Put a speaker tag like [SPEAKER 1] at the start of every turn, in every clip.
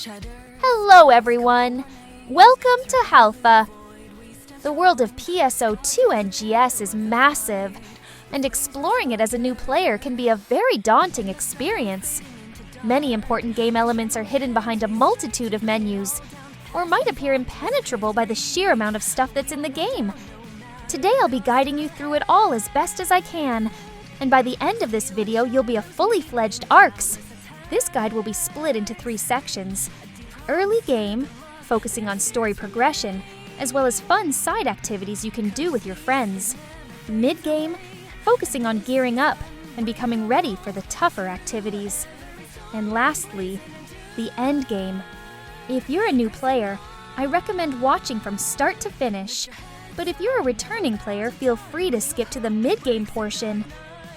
[SPEAKER 1] Hello everyone! Welcome to Halpha. The world of PSO2 NGS is massive, and exploring it as a new player can be a very daunting experience. Many important game elements are hidden behind a multitude of menus, or might appear impenetrable by the sheer amount of stuff that's in the game. Today I'll be guiding you through it all as best as I can, and by the end of this video you'll be a fully fledged ARCS. This guide will be split into 3 sections. Early game, focusing on story progression, as well as fun side activities you can do with your friends. Mid-game, focusing on gearing up and becoming ready for the tougher activities. And lastly, the end game. If you're a new player, I recommend watching from start to finish. But if you're a returning player, feel free to skip to the mid-game portion.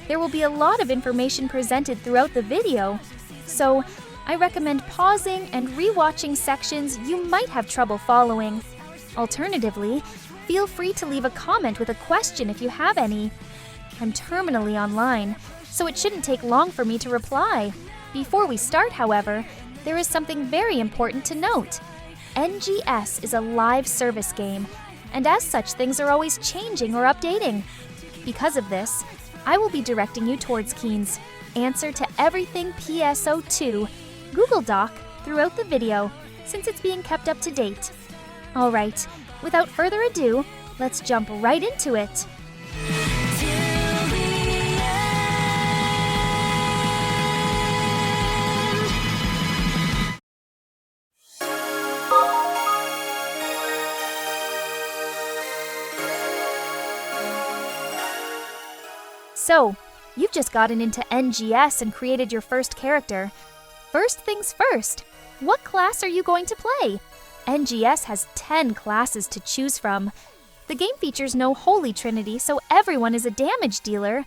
[SPEAKER 1] There will be a lot of information presented throughout the video, so I recommend pausing and re-watching sections you might have trouble following. Alternatively, feel free to leave a comment with a question if you have any. I'm terminally online, so it shouldn't take long for me to reply. Before we start, however, there is something very important to note. NGS is a live service game, and as such things are always changing or updating. Because of this, I will be directing you towards Keen's Answer to Everything PSO2 Google Doc throughout the video, since it's being kept up to date. Alright, without further ado, let's jump right into it. So, you've just gotten into NGS and created your first character. First things first, what class are you going to play? NGS has 10 classes to choose from. The game features no holy trinity, so everyone is a damage dealer.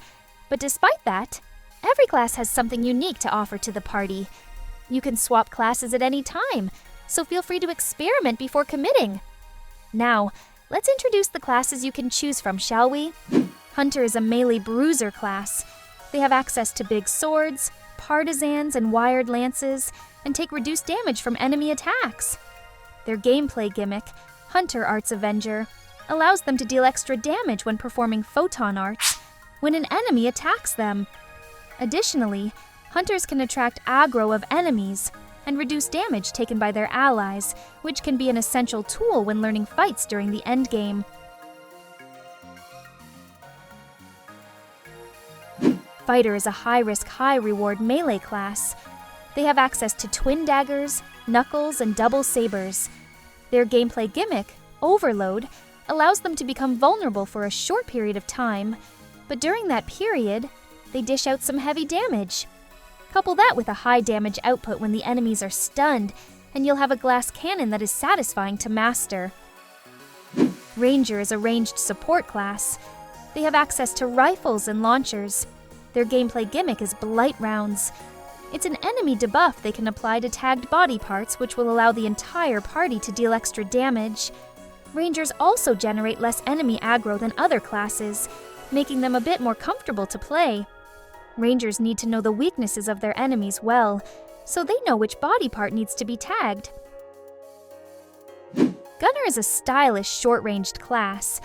[SPEAKER 1] But despite that, every class has something unique to offer to the party. You can swap classes at any time, so feel free to experiment before committing. Now, let's introduce the classes you can choose from, shall we? Hunter is a melee bruiser class. They have access to big swords, partisans, and wired lances, and take reduced damage from enemy attacks. Their gameplay gimmick, Hunter Arts Avenger, allows them to deal extra damage when performing photon arts when an enemy attacks them. Additionally, hunters can attract aggro of enemies and reduce damage taken by their allies, which can be an essential tool when learning fights during the endgame. Fighter is a high-risk, high-reward melee class. They have access to twin daggers, knuckles, and double sabers. Their gameplay gimmick, Overload, allows them to become vulnerable for a short period of time, but during that period, they dish out some heavy damage. Couple that with a high damage output when the enemies are stunned, and you'll have a glass cannon that is satisfying to master. Ranger is a ranged support class. They have access to rifles and launchers. Their gameplay gimmick is Blight Rounds. It's an enemy debuff they can apply to tagged body parts, which will allow the entire party to deal extra damage. Rangers also generate less enemy aggro than other classes, making them a bit more comfortable to play. Rangers need to know the weaknesses of their enemies well, so they know which body part needs to be tagged. Gunner is a stylish, short-ranged class.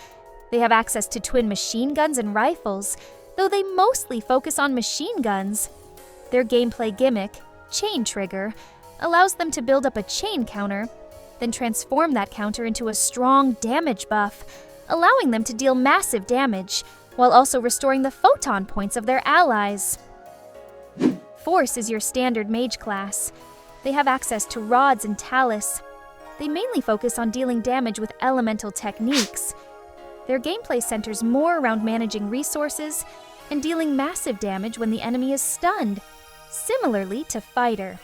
[SPEAKER 1] They have access to twin machine guns and rifles, though they mostly focus on machine guns. Their gameplay gimmick, Chain Trigger, allows them to build up a chain counter, then transform that counter into a strong damage buff, allowing them to deal massive damage, while also restoring the photon points of their allies. Force is your standard mage class. They have access to rods and talus. They mainly focus on dealing damage with elemental techniques. Their gameplay centers more around managing resources and dealing massive damage when the enemy is stunned, similarly to Fighter.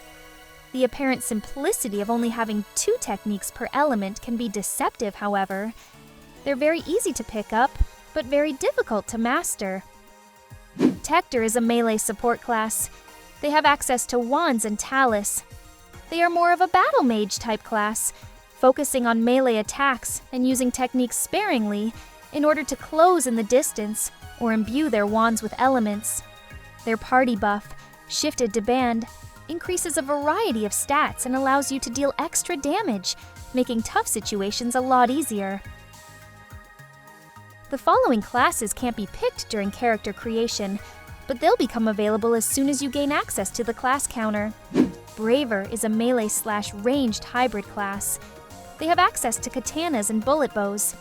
[SPEAKER 1] The apparent simplicity of only having 2 techniques per element can be deceptive, however. They're very easy to pick up, but very difficult to master. Tector is a melee support class. They have access to wands and talus. They are more of a battle mage type class, focusing on melee attacks and using techniques sparingly in order to close in the distance or imbue their wands with elements. Their party buff, Shifted to Band, increases a variety of stats and allows you to deal extra damage, making tough situations a lot easier. The following classes can't be picked during character creation, but they'll become available as soon as you gain access to the class counter. Braver is a melee/ranged hybrid class. They have access to katanas and bullet bows.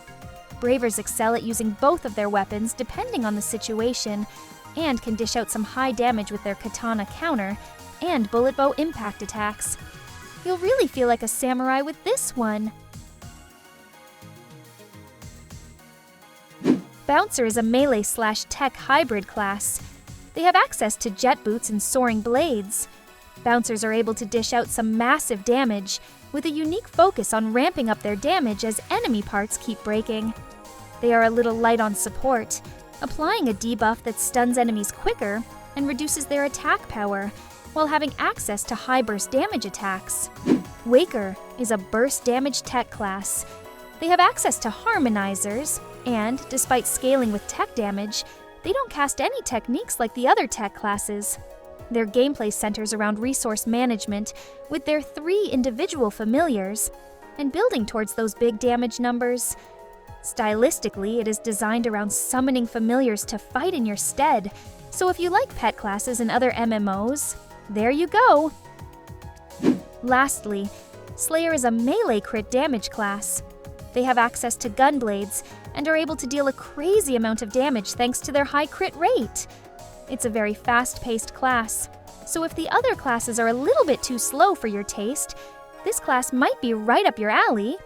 [SPEAKER 1] Bravers excel at using both of their weapons depending on the situation, and can dish out some high damage with their katana counter and bullet bow impact attacks. You'll really feel like a samurai with this one. Bouncer is a melee/tech hybrid class. They have access to jet boots and soaring blades. Bouncers are able to dish out some massive damage, with a unique focus on ramping up their damage as enemy parts keep breaking. They are a little light on support, applying a debuff that stuns enemies quicker and reduces their attack power, while having access to high burst damage attacks. Waker is a burst damage tech class. They have access to harmonizers, and despite scaling with tech damage, they don't cast any techniques like the other tech classes. Their gameplay centers around resource management with their 3 individual familiars, and building towards those big damage numbers. Stylistically, it is designed around summoning familiars to fight in your stead, so if you like pet classes and other MMOs, there you go! Lastly, Slayer is a melee crit damage class. They have access to gun blades and are able to deal a crazy amount of damage thanks to their high crit rate. It's a very fast-paced class, so if the other classes are a little bit too slow for your taste, this class might be right up your alley.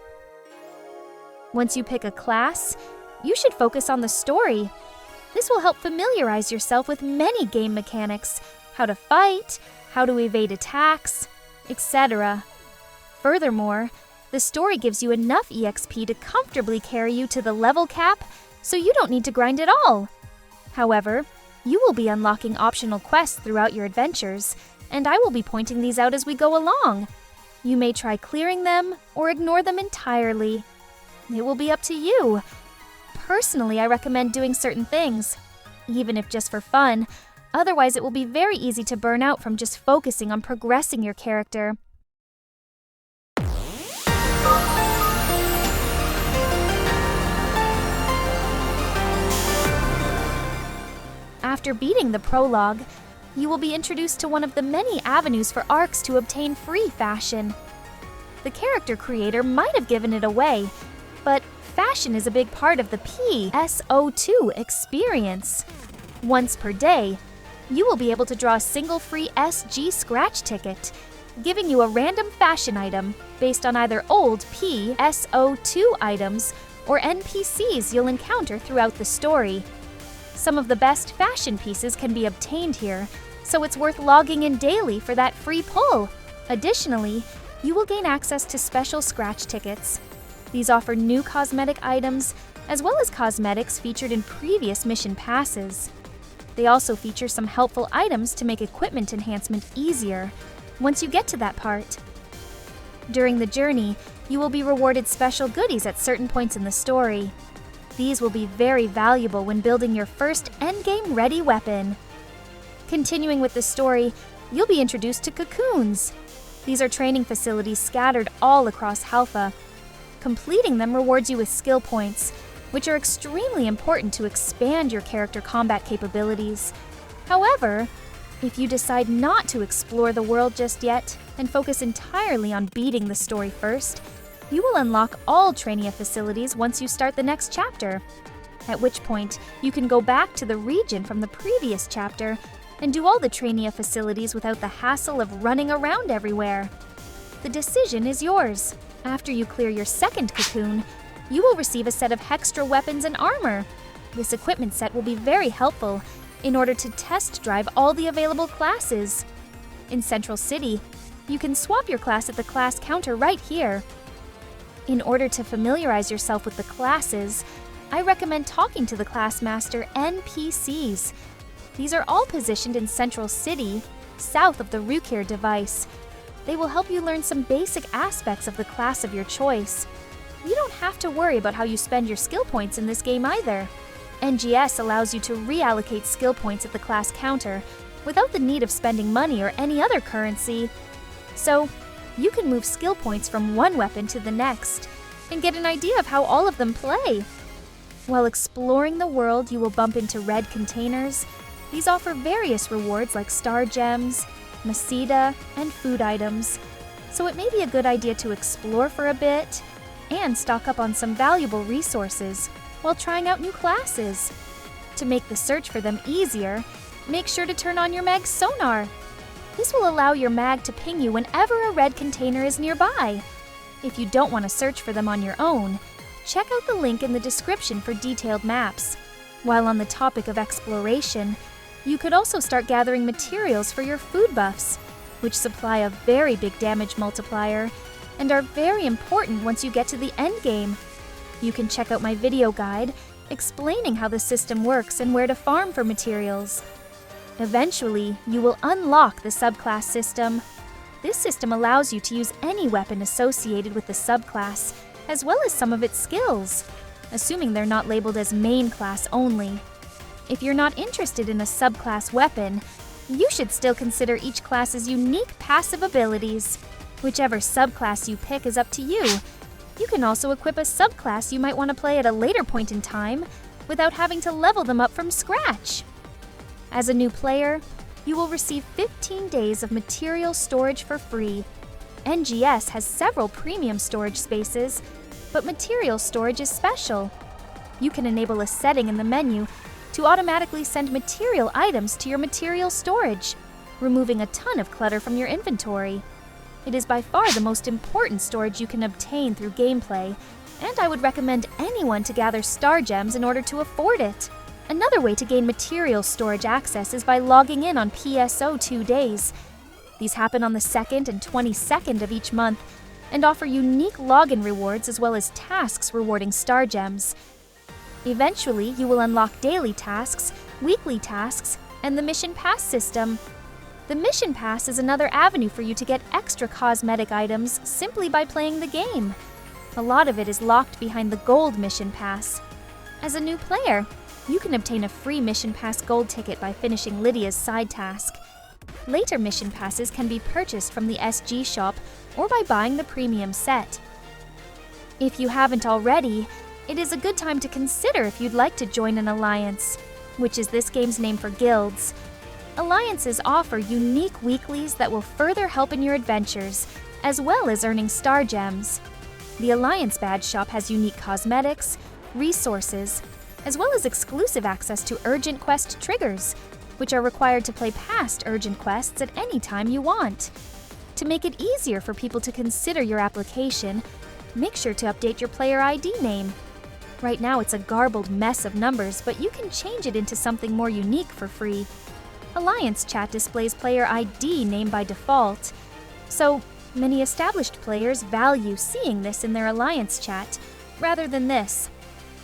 [SPEAKER 1] Once you pick a class, you should focus on the story. This will help familiarize yourself with many game mechanics, how to fight, how to evade attacks, etc. Furthermore, the story gives you enough EXP to comfortably carry you to the level cap, so you don't need to grind at all. However, you will be unlocking optional quests throughout your adventures, and I will be pointing these out as we go along. You may try clearing them or ignore them entirely. It will be up to you. Personally, I recommend doing certain things, even if just for fun. Otherwise, it will be very easy to burn out from just focusing on progressing your character. After beating the prologue, you will be introduced to one of the many avenues for ARCs to obtain free fashion. The character creator might have given it away, but fashion is a big part of the PSO2 experience. Once per day, you will be able to draw a single free SG scratch ticket, giving you a random fashion item based on either old PSO2 items or NPCs you'll encounter throughout the story. Some of the best fashion pieces can be obtained here, so it's worth logging in daily for that free pull. Additionally, you will gain access to special scratch tickets. These offer new cosmetic items, as well as cosmetics featured in previous mission passes. They also feature some helpful items to make equipment enhancement easier, once you get to that part. During the journey, you will be rewarded special goodies at certain points in the story. These will be very valuable when building your first endgame-ready weapon. Continuing with the story, you'll be introduced to cocoons. These are training facilities scattered all across Halpha. Completing them rewards you with skill points, which are extremely important to expand your character combat capabilities. However, if you decide not to explore the world just yet and focus entirely on beating the story first, you will unlock all Trainia facilities once you start the next chapter, at which point you can go back to the region from the previous chapter and do all the Trainia facilities without the hassle of running around everywhere. The decision is yours. After you clear your second cocoon, you will receive a set of Hextra weapons and armor. This equipment set will be very helpful in order to test drive all the available classes. In Central City, you can swap your class at the class counter right here. In order to familiarize yourself with the classes, I recommend talking to the Classmaster NPCs. These are all positioned in Central City, south of the Rukir device. They will help you learn some basic aspects of the class of your choice. You don't have to worry about how you spend your skill points in this game either. NGS allows you to reallocate skill points at the class counter, without the need of spending money or any other currency. So, you can move skill points from one weapon to the next and get an idea of how all of them play. While exploring the world, you will bump into red containers. These offer various rewards like star gems, Masita, and food items. So it may be a good idea to explore for a bit and stock up on some valuable resources while trying out new classes. To make the search for them easier, make sure to turn on your mag's sonar. This will allow your mag to ping you whenever a red container is nearby. If you don't want to search for them on your own, check out the link in the description for detailed maps. While on the topic of exploration, you could also start gathering materials for your food buffs, which supply a very big damage multiplier and are very important once you get to the endgame. You can check out my video guide explaining how the system works and where to farm for materials. Eventually, you will unlock the subclass system. This system allows you to use any weapon associated with the subclass, as well as some of its skills, assuming they're not labeled as main class only. If you're not interested in a subclass weapon, you should still consider each class's unique passive abilities. Whichever subclass you pick is up to you. You can also equip a subclass you might want to play at a later point in time without having to level them up from scratch. As a new player, you will receive 15 days of material storage for free. NGS has several premium storage spaces, but material storage is special. You can enable a setting in the menu to automatically send material items to your material storage, removing a ton of clutter from your inventory. It is by far the most important storage you can obtain through gameplay, and I would recommend anyone to gather star gems in order to afford it. Another way to gain material storage access is by logging in on PSO2 days. These happen on the 2nd and 22nd of each month and offer unique login rewards as well as tasks rewarding star gems. Eventually, you will unlock daily tasks, weekly tasks, and the Mission Pass system. The Mission Pass is another avenue for you to get extra cosmetic items simply by playing the game. A lot of it is locked behind the Gold Mission Pass. As a new player, you can obtain a free Mission Pass gold ticket by finishing Lydia's side task. Later Mission Passes can be purchased from the SG shop or by buying the premium set. If you haven't already, it is a good time to consider if you'd like to join an alliance, which is this game's name for guilds. Alliances offer unique weeklies that will further help in your adventures, as well as earning star gems. The Alliance Badge shop has unique cosmetics, resources, as well as exclusive access to urgent quest triggers, which are required to play past urgent quests at any time you want. To make it easier for people to consider your application, make sure to update your player ID name. Right now it's a garbled mess of numbers, but you can change it into something more unique for free. Alliance Chat displays player ID name by default, so many established players value seeing this in their Alliance Chat rather than this.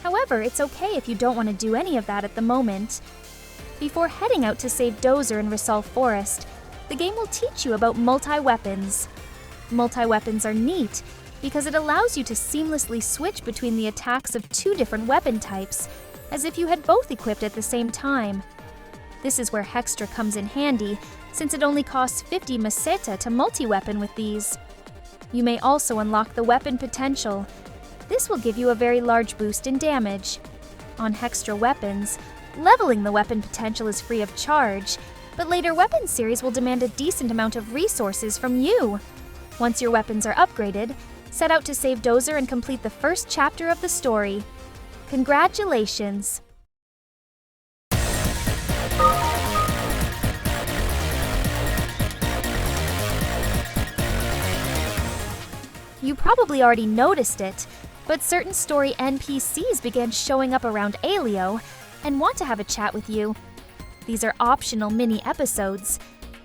[SPEAKER 1] However, it's okay if you don't want to do any of that at the moment. Before heading out to save Dozer in Risol Forest, the game will teach you about multi-weapons. Multi-weapons are neat because it allows you to seamlessly switch between the attacks of two different weapon types, as if you had both equipped at the same time. This is where Hextra comes in handy, since it only costs 50 Maseta to multi-weapon with these. You may also unlock the weapon potential. This will give you a very large boost in damage. On Hextra weapons, leveling the weapon potential is free of charge, but later weapon series will demand a decent amount of resources from you. Once your weapons are upgraded, set out to save Dozer and complete the first chapter of the story. Congratulations! You probably already noticed it, but certain story NPCs began showing up around Aelio and want to have a chat with you. These are optional mini-episodes.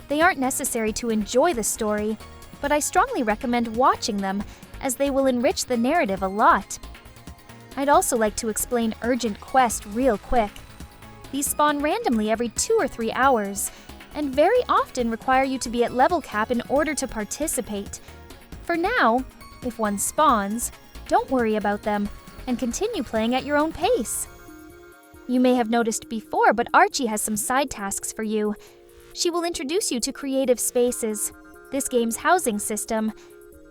[SPEAKER 1] They aren't necessary to enjoy the story, but I strongly recommend watching them as they will enrich the narrative a lot. I'd also like to explain Urgent Quest real quick. These spawn randomly every 2 or 3 hours, and very often require you to be at level cap in order to participate. For now, if one spawns, don't worry about them, and continue playing at your own pace. You may have noticed before, but Archie has some side tasks for you. She will introduce you to creative spaces, this game's housing system.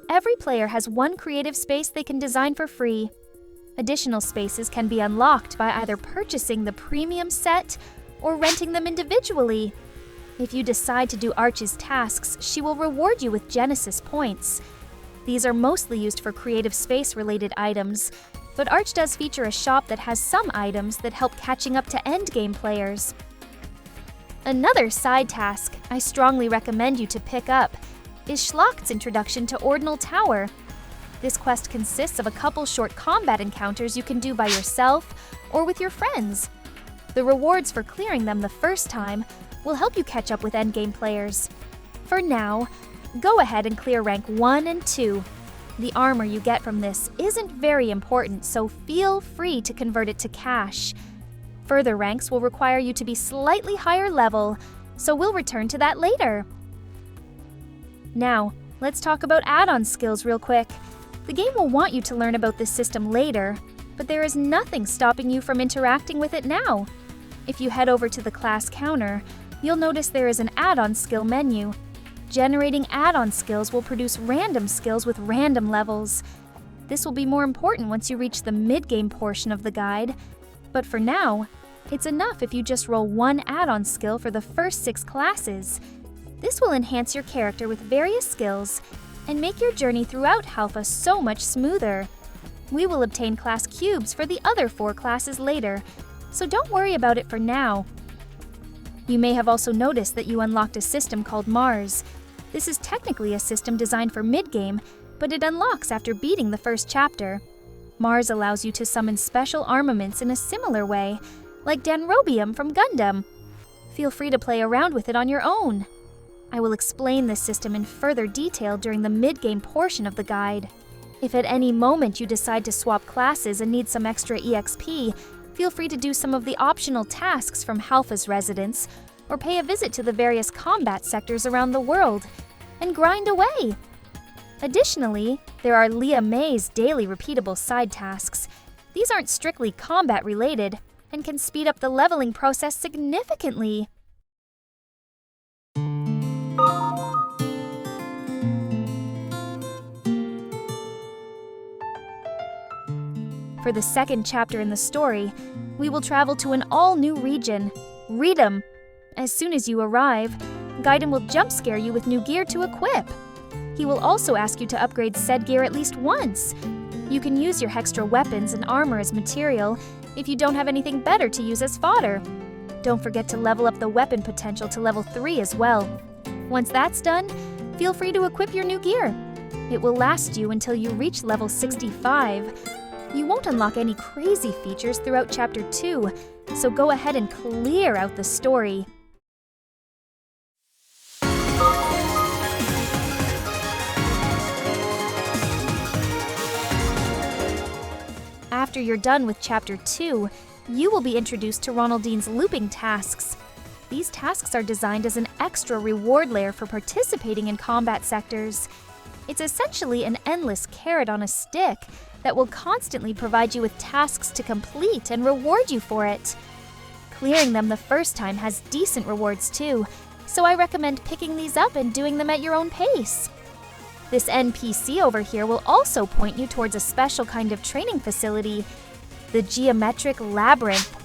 [SPEAKER 1] Every player has one creative space they can design for free. Additional spaces can be unlocked by either purchasing the premium set or renting them individually. If you decide to do Arch's tasks, she will reward you with Genesis points. These are mostly used for creative space-related items, but Arch does feature a shop that has some items that help catching up to Endgame players. Another side task I strongly recommend you to pick up is Schlacht's introduction to Ordinal Tower. This quest consists of a couple short combat encounters you can do by yourself or with your friends. The rewards for clearing them the first time will help you catch up with Endgame players. For now, go ahead and clear rank 1 and 2. The armor you get from this isn't very important, so feel free to convert it to cash. Further ranks will require you to be slightly higher level, so we'll return to that later. Now, let's talk about add-on skills real quick. The game will want you to learn about this system later, but there is nothing stopping you from interacting with it now. If you head over to the class counter, you'll notice there is an add-on skill menu. Generating add-on skills will produce random skills with random levels. This will be more important once you reach the mid-game portion of the guide, but for now, it's enough if you just roll one add-on skill for the first 6 classes. This will enhance your character with various skills and make your journey throughout Halpha so much smoother. We will obtain class cubes for the other 4 classes later, so don't worry about it for now. You may have also noticed that you unlocked a system called Mars. This is technically a system designed for mid-game, but it unlocks after beating the first chapter. Mars allows you to summon special armaments in a similar way, like Danrobium from Gundam. Feel free to play around with it on your own. I will explain this system in further detail during the mid-game portion of the guide. If at any moment you decide to swap classes and need some extra EXP, feel free to do some of the optional tasks from Halpha's residence, or pay a visit to the various combat sectors around the world, and grind away. Additionally, there are Leah May's daily repeatable side tasks. These aren't strictly combat related, and can speed up the leveling process significantly. For the second chapter in the story, we will travel to an all-new region, Retem. As soon as you arrive, Gaiden will jump scare you with new gear to equip. He will also ask you to upgrade said gear at least once. You can use your Hextra weapons and armor as material if you don't have anything better to use as fodder. Don't forget to level up the weapon potential to level 3 as well. Once that's done, feel free to equip your new gear. It will last you until you reach level 65. You won't unlock any crazy features throughout Chapter 2, so go ahead and clear out the story. After you're done with Chapter 2, you will be introduced to Ronaldine's looping tasks. These tasks are designed as an extra reward layer for participating in combat sectors. It's essentially an endless carrot on a stick that will constantly provide you with tasks to complete and reward you for it. Clearing them the first time has decent rewards too, so I recommend picking these up and doing them at your own pace. This NPC over here will also point you towards a special kind of training facility, the Geometric Labyrinth.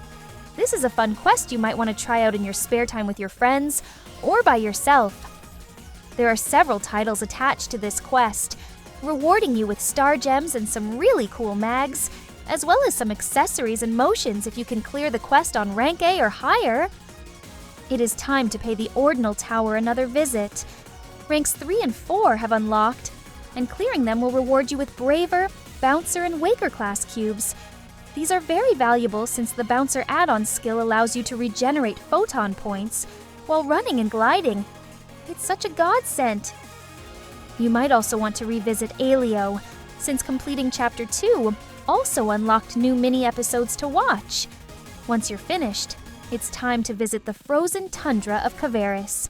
[SPEAKER 1] This is a fun quest you might want to try out in your spare time with your friends or by yourself. There are several titles attached to this quest, rewarding you with star gems and some really cool mags, as well as some accessories and motions if you can clear the quest on rank A or higher. It is time to pay the Ordinal Tower another visit. Ranks 3 and 4 have unlocked, and clearing them will reward you with Braver, Bouncer, and Waker class cubes. These are very valuable since the Bouncer add-on skill allows you to regenerate photon points while running and gliding. It's such a godsend. You might also want to revisit Aelio, since completing Chapter 2 also unlocked new mini-episodes to watch. Once you're finished, it's time to visit the frozen tundra of Kvaris.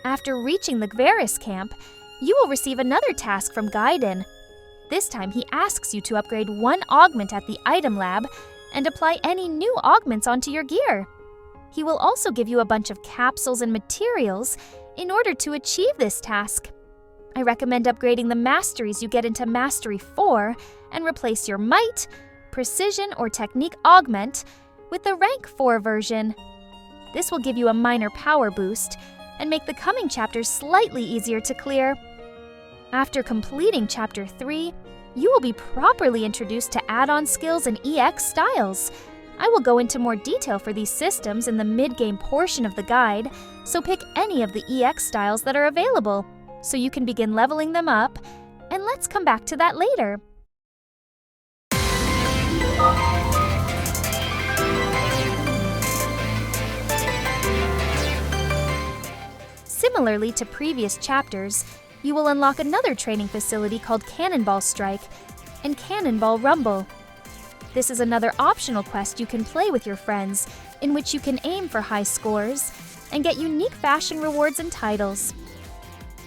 [SPEAKER 1] After reaching the Kvaris camp, you will receive another task from Gaiden. This time he asks you to upgrade one augment at the item lab and apply any new augments onto your gear. He will also give you a bunch of capsules and materials in order to achieve this task. I recommend upgrading the masteries you get into Mastery 4 and replace your Might, Precision, or Technique augment with the Rank 4 version. This will give you a minor power boost and make the coming chapters slightly easier to clear. After completing Chapter 3, you will be properly introduced to add-on skills and EX styles. I will go into more detail for these systems in the mid-game portion of the guide, so pick any of the EX styles that are available, so you can begin leveling them up, and let's come back to that later. Similarly to previous chapters, you will unlock another training facility called Cannonball Strike and Cannonball Rumble. This is another optional quest you can play with your friends, in which you can aim for high scores and get unique fashion rewards and titles.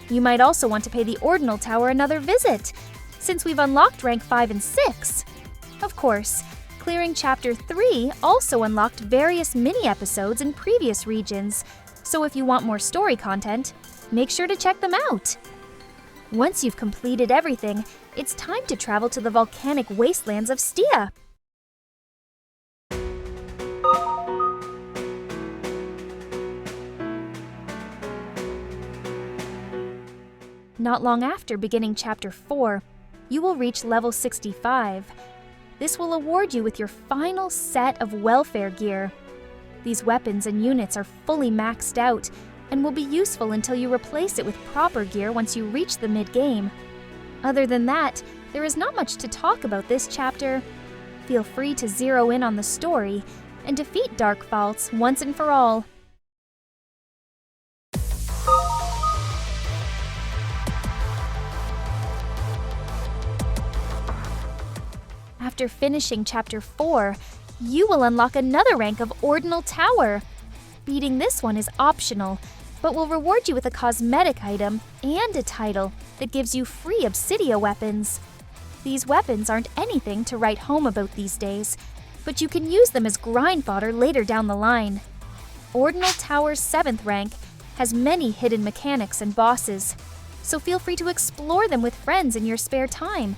[SPEAKER 1] You might also want to pay the Ordinal Tower another visit, since we've unlocked rank 5 and 6. Of course, clearing Chapter 3 also unlocked various mini-episodes in previous regions, so if you want more story content, make sure to check them out. Once you've completed everything, it's time to travel to the volcanic wastelands of Stia. Not long after beginning Chapter 4, you will reach level 65. This will award you with your final set of welfare gear. These weapons and units are fully maxed out and will be useful until you replace it with proper gear once you reach the mid-game. Other than that, there is not much to talk about this chapter. Feel free to zero in on the story and defeat Dark Faults once and for all. After finishing Chapter 4, you will unlock another rank of Ordinal Tower. Beating this one is optional, but will reward you with a cosmetic item and a title that gives you free Obsidia weapons. These weapons aren't anything to write home about these days, but you can use them as grind fodder later down the line. Ordinal Tower's 7th rank has many hidden mechanics and bosses, so feel free to explore them with friends in your spare time.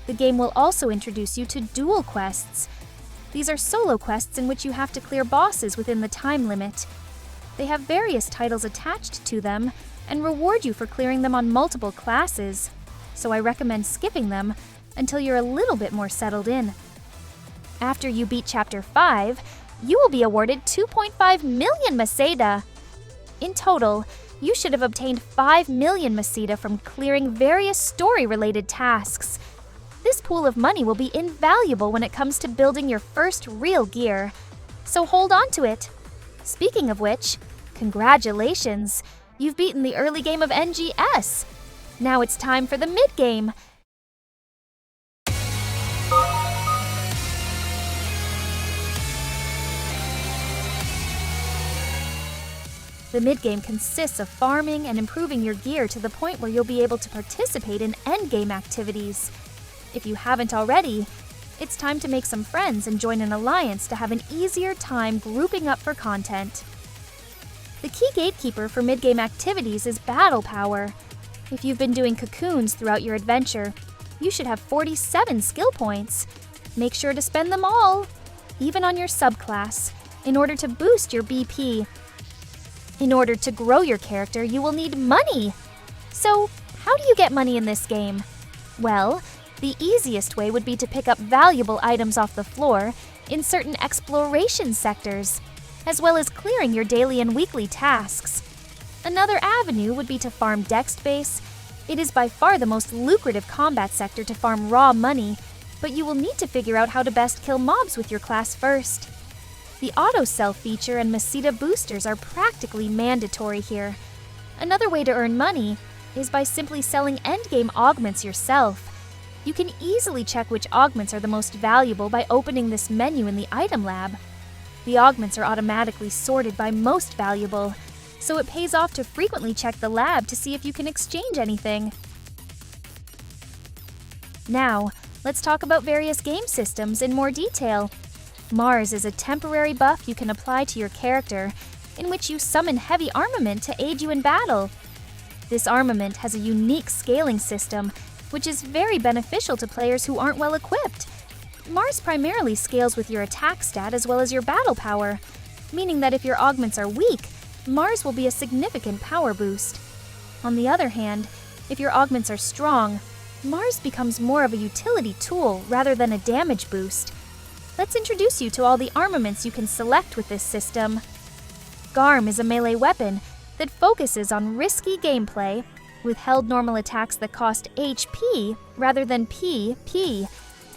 [SPEAKER 1] The game will also introduce you to dual quests. These are solo quests in which you have to clear bosses within the time limit. They have various titles attached to them and reward you for clearing them on multiple classes, so I recommend skipping them until you're a little bit more settled in. After you beat Chapter 5, you will be awarded 2.5 million Maseda. In total, you should have obtained 5 million Maseda from clearing various story-related tasks. This pool of money will be invaluable when it comes to building your first real gear, so hold on to it. Speaking of which, congratulations! You've beaten the early game of NGS. Now it's time for the mid-game. The mid-game consists of farming and improving your gear to the point where you'll be able to participate in endgame activities. If you haven't already, it's time to make some friends and join an alliance to have an easier time grouping up for content. The key gatekeeper for mid-game activities is battle power. If you've been doing cocoons throughout your adventure, you should have 47 skill points. Make sure to spend them all, even on your subclass, in order to boost your BP. In order to grow your character, you will need money. So, how do you get money in this game? Well, the easiest way would be to pick up valuable items off the floor in certain exploration sectors, as well as clearing your daily and weekly tasks. Another avenue would be to farm dex base. It is by far the most lucrative combat sector to farm raw money, but you will need to figure out how to best kill mobs with your class first. The auto-sell feature and Maseda boosters are practically mandatory here. Another way to earn money is by simply selling endgame augments yourself. You can easily check which augments are the most valuable by opening this menu in the item lab. The augments are automatically sorted by most valuable, so it pays off to frequently check the lab to see if you can exchange anything. Now, let's talk about various game systems in more detail. Mars is a temporary buff you can apply to your character, in which you summon heavy armament to aid you in battle. This armament has a unique scaling system, which is very beneficial to players who aren't well equipped. Mars primarily scales with your attack stat as well as your battle power, meaning that if your augments are weak, Mars will be a significant power boost. On the other hand, if your augments are strong, Mars becomes more of a utility tool rather than a damage boost. Let's introduce you to all the armaments you can select with this system. Garm is a melee weapon that focuses on risky gameplay, with held normal attacks that cost HP rather than PP,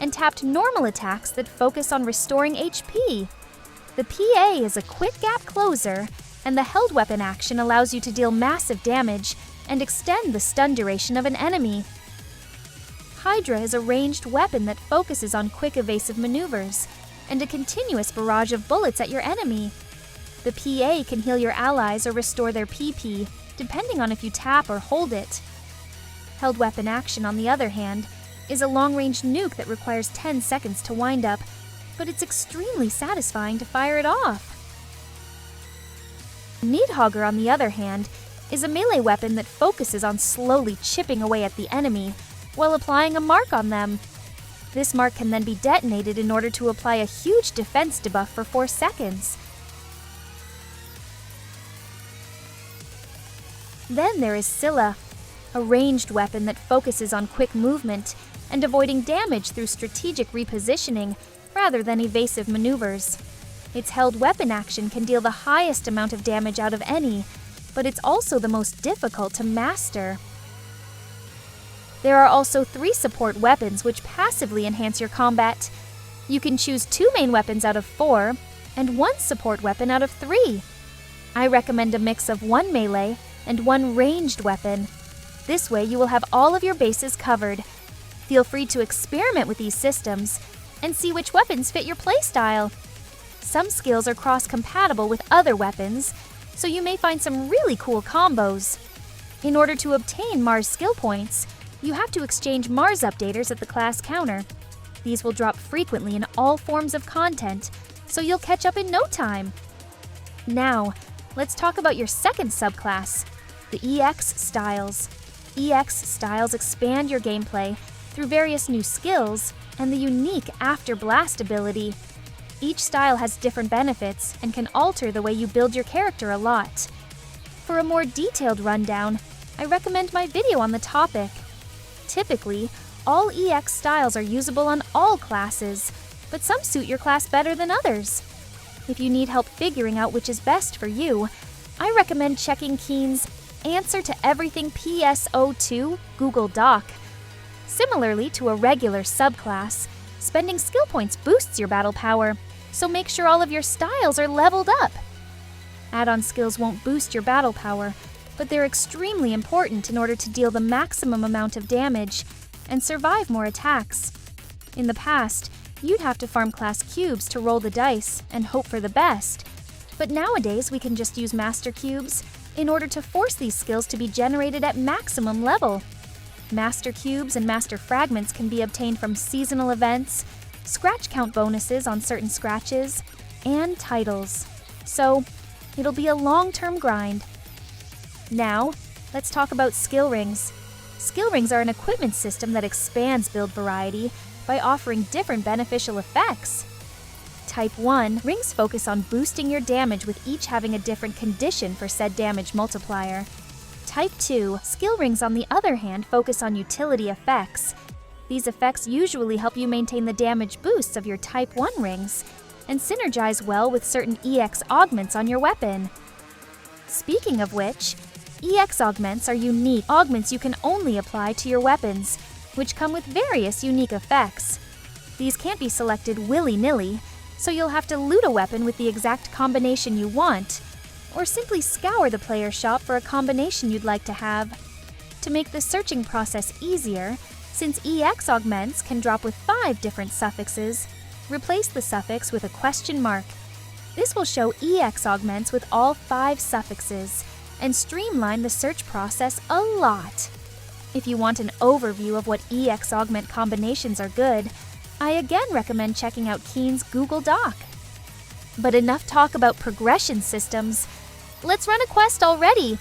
[SPEAKER 1] and tapped normal attacks that focus on restoring HP. The PA is a quick gap closer, and the held weapon action allows you to deal massive damage and extend the stun duration of an enemy. Hydra is a ranged weapon that focuses on quick evasive maneuvers and a continuous barrage of bullets at your enemy. The PA can heal your allies or restore their PP, depending on if you tap or hold it. Held weapon action, on the other hand, is a long-range nuke that requires 10 seconds to wind up, but it's extremely satisfying to fire it off. Needhogger, on the other hand, is a melee weapon that focuses on slowly chipping away at the enemy while applying a mark on them. This mark can then be detonated in order to apply a huge defense debuff for 4 seconds. Then there is Scylla, a ranged weapon that focuses on quick movement and avoiding damage through strategic repositioning rather than evasive maneuvers. Its held weapon action can deal the highest amount of damage out of any, but it's also the most difficult to master. There are also 3 support weapons which passively enhance your combat. You can choose 2 main weapons out of 4 and 1 support weapon out of 3. I recommend a mix of 1 melee and 1 ranged weapon. This way you will have all of your bases covered. Feel free to experiment with these systems and see which weapons fit your playstyle. Some skills are cross-compatible with other weapons, so you may find some really cool combos. In order to obtain Mars skill points, you have to exchange Mars updaters at the class counter. These will drop frequently in all forms of content, so you'll catch up in no time. Now, let's talk about your second subclass, the EX styles. EX styles expand your gameplay through various new skills and the unique After Blast ability. Each style has different benefits and can alter the way you build your character a lot. For a more detailed rundown, I recommend my video on the topic. Typically, all EX styles are usable on all classes, but some suit your class better than others. If you need help figuring out which is best for you, I recommend checking Keen's Answer to Everything PSO2 Google Doc. Similarly to a regular subclass, spending skill points boosts your battle power, so make sure all of your styles are leveled up. Add-on skills won't boost your battle power, but they're extremely important in order to deal the maximum amount of damage and survive more attacks. In the past, you'd have to farm class cubes to roll the dice and hope for the best, but nowadays we can just use master cubes in order to force these skills to be generated at maximum level. Master cubes and master fragments can be obtained from seasonal events, scratch count bonuses on certain scratches, and titles. So, it'll be a long-term grind. Now, let's talk about skill rings. Skill rings are an equipment system that expands build variety by offering different beneficial effects. Type 1 rings focus on boosting your damage, with each having a different condition for said damage multiplier. Type 2 skill rings, on the other hand, focus on utility effects. These effects usually help you maintain the damage boosts of your Type 1 rings and synergize well with certain EX augments on your weapon. Speaking of which, EX augments are unique augments you can only apply to your weapons, which come with various unique effects. These can't be selected willy-nilly, so you'll have to loot a weapon with the exact combination you want, or simply scour the player shop for a combination you'd like to have. To make the searching process easier, since EX augments can drop with 5 different suffixes, replace the suffix with a question mark. This will show EX augments with all 5 suffixes and streamline the search process a lot. If you want an overview of what EX augment combinations are good, I again recommend checking out Keen's Google Doc. But enough talk about progression systems. Let's run a quest already!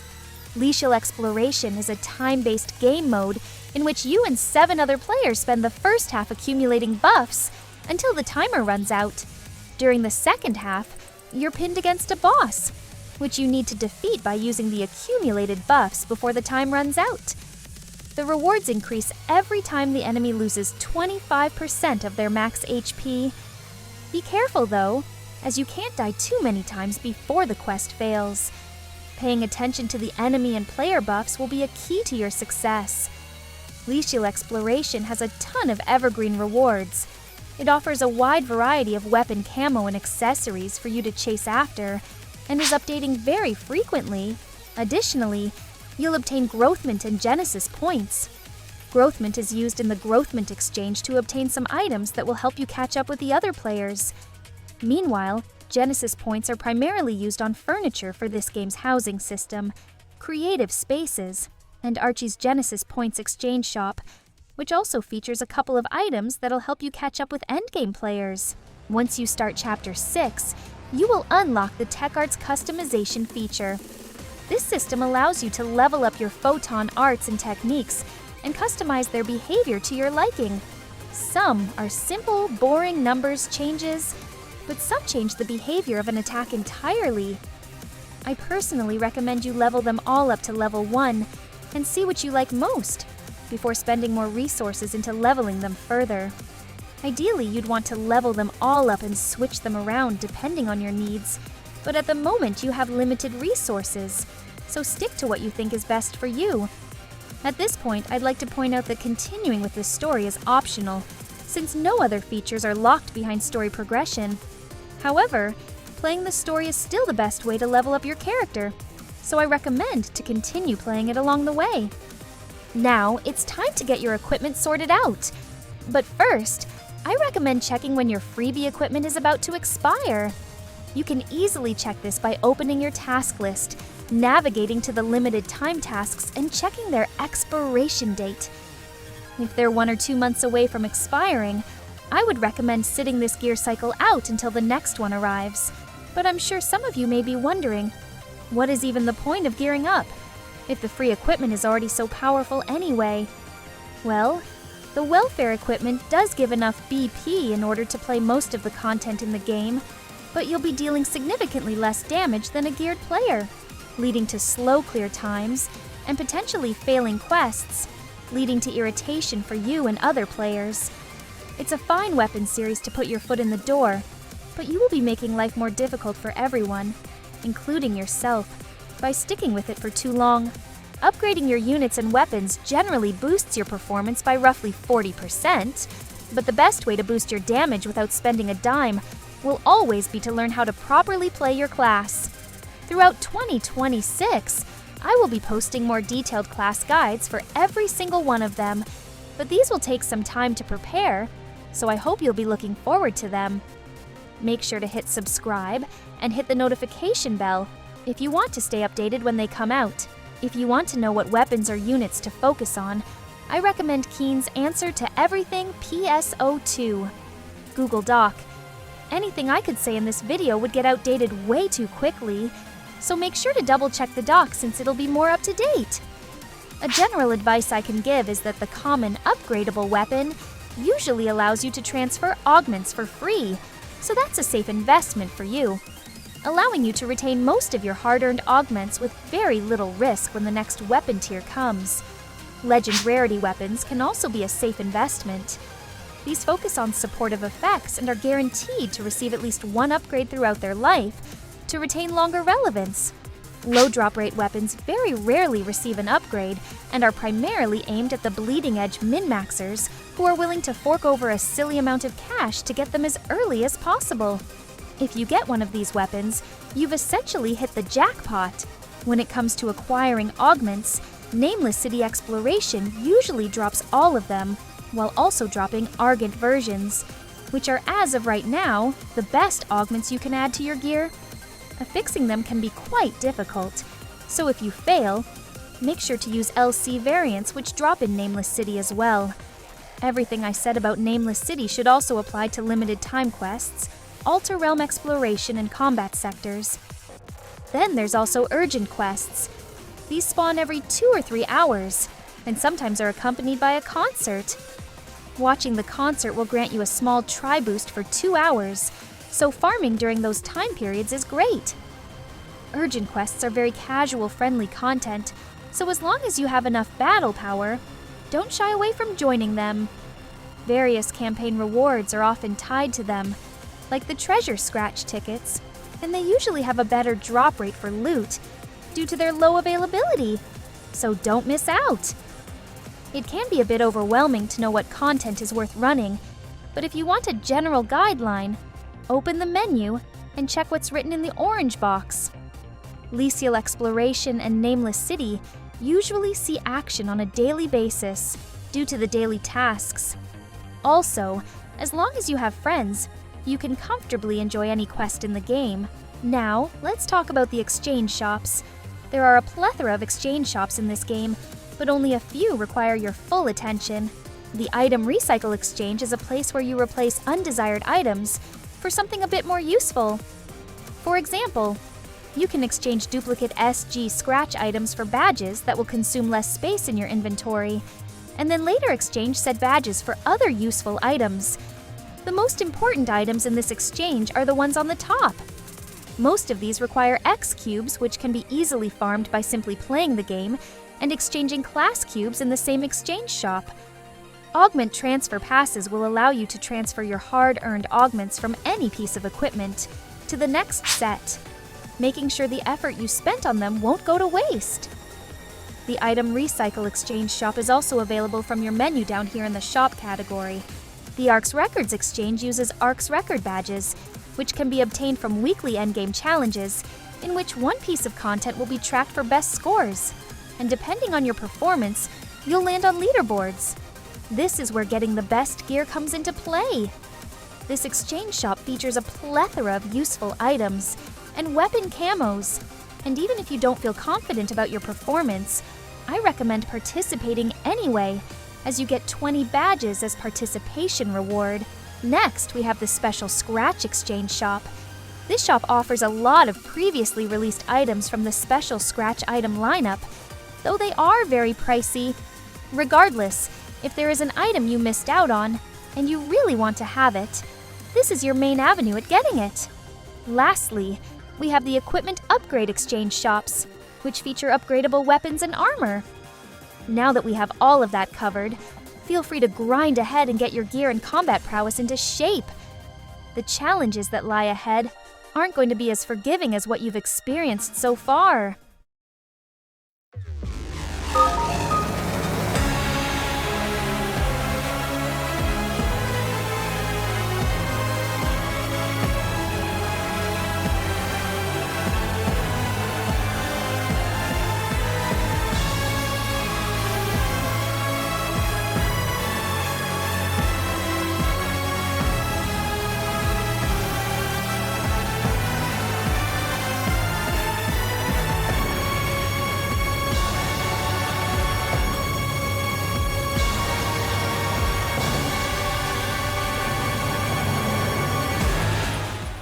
[SPEAKER 1] Glacial Exploration is a time-based game mode in which you and 7 other players spend the first half accumulating buffs until the timer runs out. During the second half, you're pinned against a boss, which you need to defeat by using the accumulated buffs before the time runs out. The rewards increase every time the enemy loses 25% of their max HP. Be careful though, as you can't die too many times before the quest fails. Paying attention to the enemy and player buffs will be a key to your success. Glacial Exploration has a ton of evergreen rewards. It offers a wide variety of weapon camo and accessories for you to chase after, and is updating very frequently. Additionally, you'll obtain Growthment and Genesis points. Growthment is used in the Growthment exchange to obtain some items that will help you catch up with the other players. Meanwhile, Genesis points are primarily used on furniture for this game's housing system, creative spaces, and Archie's Genesis Points exchange shop, which also features a couple of items that'll help you catch up with Endgame players. Once you start Chapter 6, you will unlock the Tech Arts customization feature. This system allows you to level up your photon arts and techniques and customize their behavior to your liking. Some are simple, boring numbers changes, but some change the behavior of an attack entirely. I personally recommend you level them all up to level 1 and see what you like most before spending more resources into leveling them further. Ideally, you'd want to level them all up and switch them around depending on your needs, but at the moment you have limited resources, so stick to what you think is best for you. At this point, I'd like to point out that continuing with this story is optional, since no other features are locked behind story progression. However, playing the story is still the best way to level up your character, so I recommend to continue playing it along the way. Now, it's time to get your equipment sorted out. But first, I recommend checking when your freebie equipment is about to expire. You can easily check this by opening your task list, navigating to the limited time tasks, and checking their expiration date. If they're 1 or 2 months away from expiring, I would recommend sitting this gear cycle out until the next one arrives. But I'm sure some of you may be wondering, what is even the point of gearing up, if the free equipment is already so powerful anyway? Well, the welfare equipment does give enough BP in order to play most of the content in the game, but you'll be dealing significantly less damage than a geared player, leading to slow clear times and potentially failing quests, leading to irritation for you and other players. It's a fine weapon series to put your foot in the door, but you will be making life more difficult for everyone, including yourself, by sticking with it for too long. Upgrading your units and weapons generally boosts your performance by roughly 40%, but the best way to boost your damage without spending a dime will always be to learn how to properly play your class. Throughout 2026, I will be posting more detailed class guides for every single one of them, but these will take some time to prepare, so I hope you'll be looking forward to them. Make sure to hit subscribe and hit the notification bell if you want to stay updated when they come out. If you want to know what weapons or units to focus on, I recommend Keen's Answer to Everything PSO2 Google Doc. Anything I could say in this video would get outdated way too quickly, so make sure to double check the doc since it'll be more up to date. A general advice I can give is that the common upgradable weapon usually allows you to transfer augments for free, so that's a safe investment for you, allowing you to retain most of your hard-earned augments with very little risk when the next weapon tier comes. Legend rarity weapons can also be a safe investment. These focus on supportive effects and are guaranteed to receive at least 1 upgrade throughout their life to retain longer relevance. Low drop rate weapons very rarely receive an upgrade and are primarily aimed at the bleeding edge min-maxers who are willing to fork over a silly amount of cash to get them as early as possible. If you get one of these weapons, you've essentially hit the jackpot. When it comes to acquiring augments, Nameless City Exploration usually drops all of them, while also dropping Argent versions, which are, as of right now, the best augments you can add to your gear. Affixing them can be quite difficult, so if you fail, Make sure to use LC variants which drop in Nameless City as well. Everything I said about Nameless City should also apply to limited time quests, Alter Realm exploration, and combat sectors. Then there's also urgent quests. These spawn every 2 or 3 hours, and sometimes are accompanied by a concert. Watching the concert will grant you a small tri boost for 2 hours, so farming during those time periods is great. Urgent quests are very casual-friendly content, so as long as you have enough battle power, don't shy away from joining them. Various campaign rewards are often tied to them, like the treasure scratch tickets, and they usually have a better drop rate for loot due to their low availability, so don't miss out. It can be a bit overwhelming to know what content is worth running, but if you want a general guideline, open the menu and check what's written in the orange box. Lycial Exploration and Nameless City usually see action on a daily basis due to the daily tasks. Also, as long as you have friends, you can comfortably enjoy any quest in the game. Now, let's talk about the exchange shops. There are a plethora of exchange shops in this game, but only a few require your full attention. The Item Recycle Exchange is a place where you replace undesired items for something a bit more useful. For example, you can exchange duplicate SG scratch items for badges that will consume less space in your inventory, and then later exchange said badges for other useful items. The most important items in this exchange are the ones on the top. Most of these require X cubes, which can be easily farmed by simply playing the game and exchanging class cubes in the same exchange shop. Augment transfer passes will allow you to transfer your hard-earned augments from any piece of equipment to the next set, making sure the effort you spent on them won't go to waste. The Item Recycle Exchange shop is also available from your menu down here in the shop category. The Arcs Records Exchange uses Arcs Record badges, which can be obtained from weekly endgame challenges, in which one piece of content will be tracked for best scores, and depending on your performance, you'll land on leaderboards. This is where getting the best gear comes into play. This exchange shop features a plethora of useful items and weapon camos, and even if you don't feel confident about your performance, I recommend participating anyway, as you get 20 badges as participation reward. Next, we have the Special Scratch Exchange shop. This shop offers a lot of previously released items from the Special Scratch item lineup, though they are very pricey. Regardless, if there is an item you missed out on, and you really want to have it, this is your main avenue at getting it. Lastly, we have the Equipment Upgrade Exchange shops, which feature upgradable weapons and armor. Now that we have all of that covered, feel free to grind ahead and get your gear and combat prowess into shape. The challenges that lie ahead aren't going to be as forgiving as what you've experienced so far.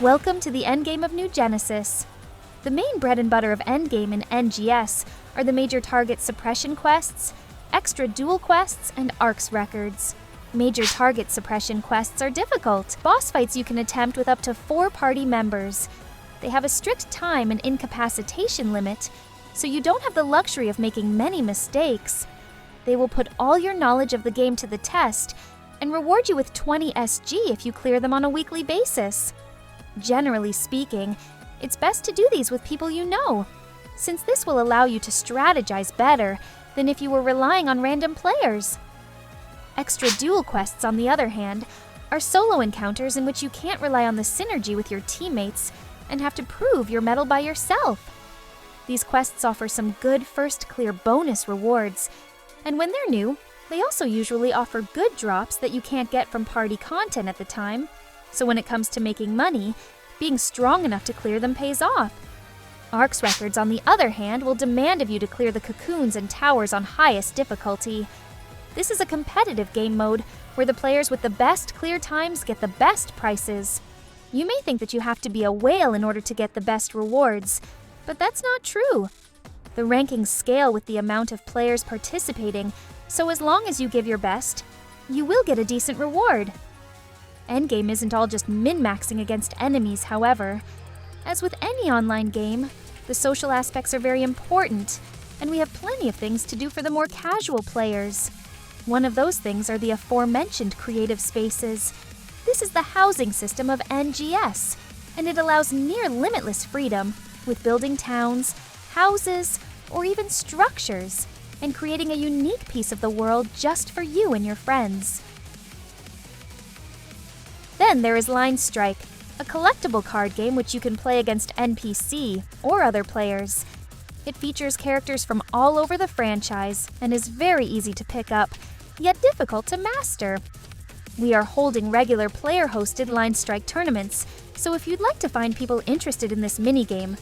[SPEAKER 1] Welcome to the Endgame of New Genesis. The main bread and butter of Endgame and NGS are the major target suppression quests, extra duel quests, and Arcs records. Major target suppression quests are difficult. Boss fights you can attempt with up to 4 party members. They have a strict time and incapacitation limit, so you don't have the luxury of making many mistakes. They will put all your knowledge of the game to the test and reward you with 20 SG if you clear them on a weekly basis. Generally speaking, it's best to do these with people you know, since this will allow you to strategize better than if you were relying on random players. Extra duel quests, on the other hand, are solo encounters in which you can't rely on the synergy with your teammates and have to prove your mettle by yourself. These quests offer some good first clear bonus rewards, and when they're new, they also usually offer good drops that you can't get from party content at the time. So when it comes to making money, being strong enough to clear them pays off. Ark's records, on the other hand, will demand of you to clear the cocoons and towers on highest difficulty. This is a competitive game mode where the players with the best clear times get the best prices. You may think that you have to be a whale in order to get the best rewards, but that's not true. The rankings scale with the amount of players participating, so as long as you give your best, you will get a decent reward. Endgame isn't all just min-maxing against enemies, however. As with any online game, the social aspects are very important, and we have plenty of things to do for the more casual players. One of those things are the aforementioned creative spaces. This is the housing system of NGS, and it allows near limitless freedom with building towns, houses, or even structures, and creating a unique piece of the world just for you and your friends. Then there is Line Strike, a collectible card game which you can play against NPC or other players. It features characters from all over the franchise and is very easy to pick up, yet difficult to master. We are holding regular player-hosted Line Strike tournaments, so if you'd like to find people interested in this minigame,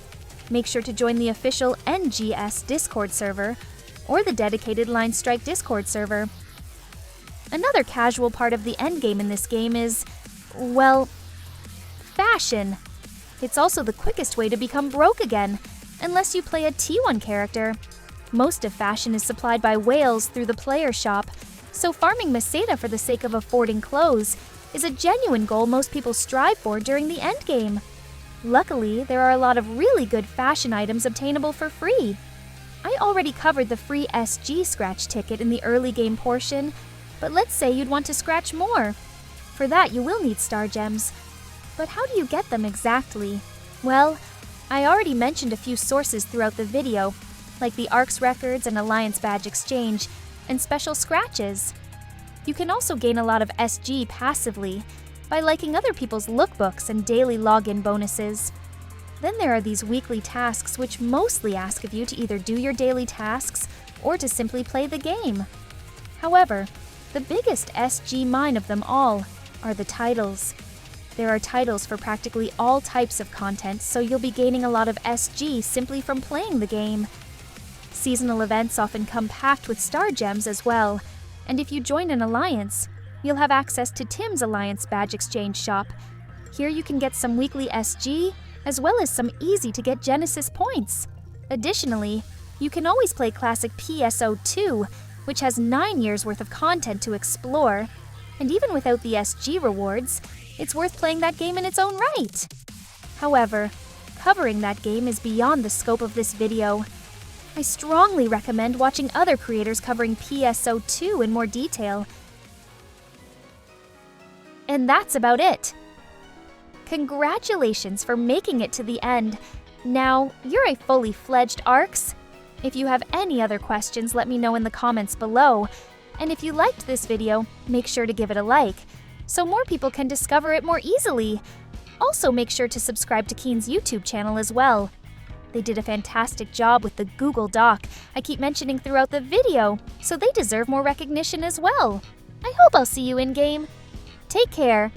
[SPEAKER 1] make sure to join the official NGS Discord server or the dedicated Line Strike Discord server. Another casual part of the endgame in this game is, well, fashion. It's also the quickest way to become broke again, unless you play a T1 character. Most of fashion is supplied by whales through the player shop, so farming Meseta for the sake of affording clothes is a genuine goal most people strive for during the endgame. Luckily, there are a lot of really good fashion items obtainable for free. I already covered the free SG scratch ticket in the early game portion, but let's say you'd want to scratch more. For that, you will need star gems. But how do you get them exactly? Well, I already mentioned a few sources throughout the video, like the Ark's records and Alliance badge exchange, and special scratches. You can also gain a lot of SG passively by liking other people's lookbooks and daily login bonuses. Then there are these weekly tasks which mostly ask of you to either do your daily tasks or to simply play the game. However, the biggest SG mine of them all are the titles. There are titles for practically all types of content, so you'll be gaining a lot of SG simply from playing the game. Seasonal events often come packed with star gems as well, and if you join an alliance, you'll have access to Tim's Alliance badge exchange shop. Here you can get some weekly SG, as well as some easy-to-get Genesis points. Additionally, you can always play classic PSO2, which has 9 years worth of content to explore, and even without the SG rewards, it's worth playing that game in its own right. However, covering that game is beyond the scope of this video. I strongly recommend watching other creators covering PSO2 in more detail. And that's about it. Congratulations for making it to the end. Now, you're a fully fledged Arcs. If you have any other questions, let me know in the comments below. And if you liked this video, make sure to give it a like, so more people can discover it more easily. Also, make sure to subscribe to Keen's YouTube channel as well. They did a fantastic job with the Google Doc I keep mentioning throughout the video, so they deserve more recognition as well. I hope I'll see you in-game. Take care.